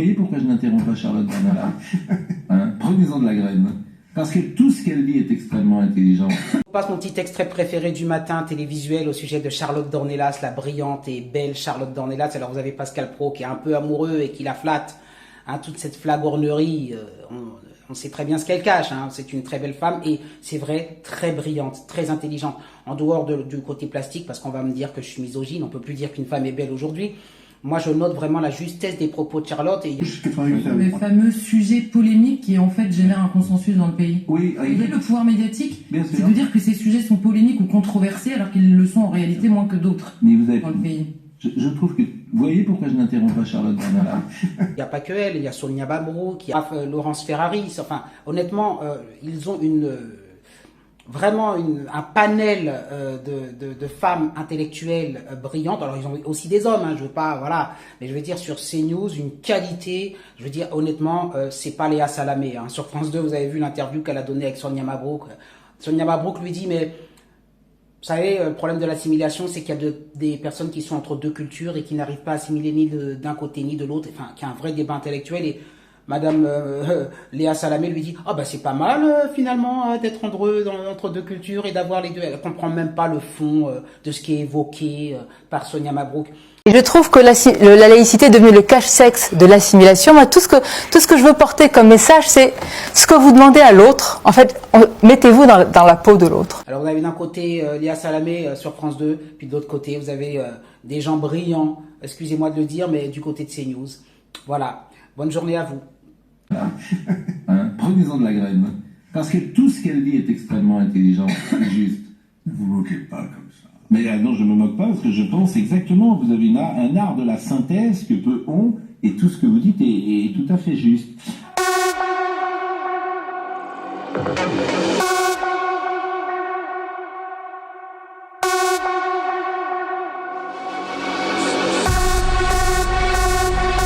voyez pourquoi je n'interromps pas Charlotte Dornelas, hein? Prenez-en de la graine. Parce que tout ce qu'elle dit est extrêmement intelligent. Je passe mon petit extrait préféré du matin télévisuel au sujet de Charlotte Dornelas, la brillante et belle Charlotte Dornelas. Alors vous avez Pascal Praud qui est un peu amoureux et qui la flatte. Hein, toute cette flagornerie, on sait très bien ce qu'elle cache. Hein. C'est une très belle femme et c'est vrai, très brillante, très intelligente. En dehors du côté plastique, parce qu'on va me dire que je suis misogyne, on peut plus dire qu'une femme est belle aujourd'hui. Moi, je note vraiment la justesse des propos de Charlotte. Et... Le fameux sujet polémique qui, en fait, génère un consensus dans le pays. Oui, le pouvoir médiatique, c'est de dire que ces sujets sont polémiques ou controversés alors qu'ils le sont en réalité moins que d'autres dans le pays. Je trouve que... Vous voyez pourquoi je n'interromps pas Charlotte Dornelas? Il n'y a pas que elle, il y a Sonia Mabrouk, il y a Laurence Ferrari. Enfin, honnêtement, ils ont vraiment un panel de femmes intellectuelles brillantes. Alors ils ont aussi des hommes, hein, je veux pas, voilà, mais je veux dire sur CNews une qualité. Je veux dire honnêtement, c'est pas Léa Salamé. Hein. Sur France 2, vous avez vu l'interview qu'elle a donnée avec Sonia Mabrouk. Sonia Mabrouk lui dit mais vous savez, le problème de l'assimilation, c'est qu'il y a des personnes qui sont entre deux cultures et qui n'arrivent pas à assimiler ni d'un côté ni de l'autre. Enfin, qu'il y a un vrai débat intellectuel et Madame Léa Salamé lui dit « Ah bah c'est pas mal finalement d'être entre deux cultures et d'avoir les deux. » Elle comprend même pas le fond de ce qui est évoqué par Sonia Mabrouk. Et je trouve que la laïcité est devenue le cache-sexe de l'assimilation. Moi, tout ce que je veux porter comme message, c'est ce que vous demandez à l'autre. En fait, mettez-vous dans la peau de l'autre. Alors vous avez d'un côté Léa Salamé sur France 2, puis de l'autre côté vous avez des gens brillants, excusez-moi de le dire, mais du côté de CNews. Voilà, bonne journée à vous. Hein? Prenez-en de la graine. Parce que tout ce qu'elle dit est extrêmement intelligent et juste. Ne vous moquez pas comme ça. Mais non, je me moque pas parce que je pense exactement. Vous avez un art de la synthèse que peu ont et tout ce que vous dites est tout à fait juste.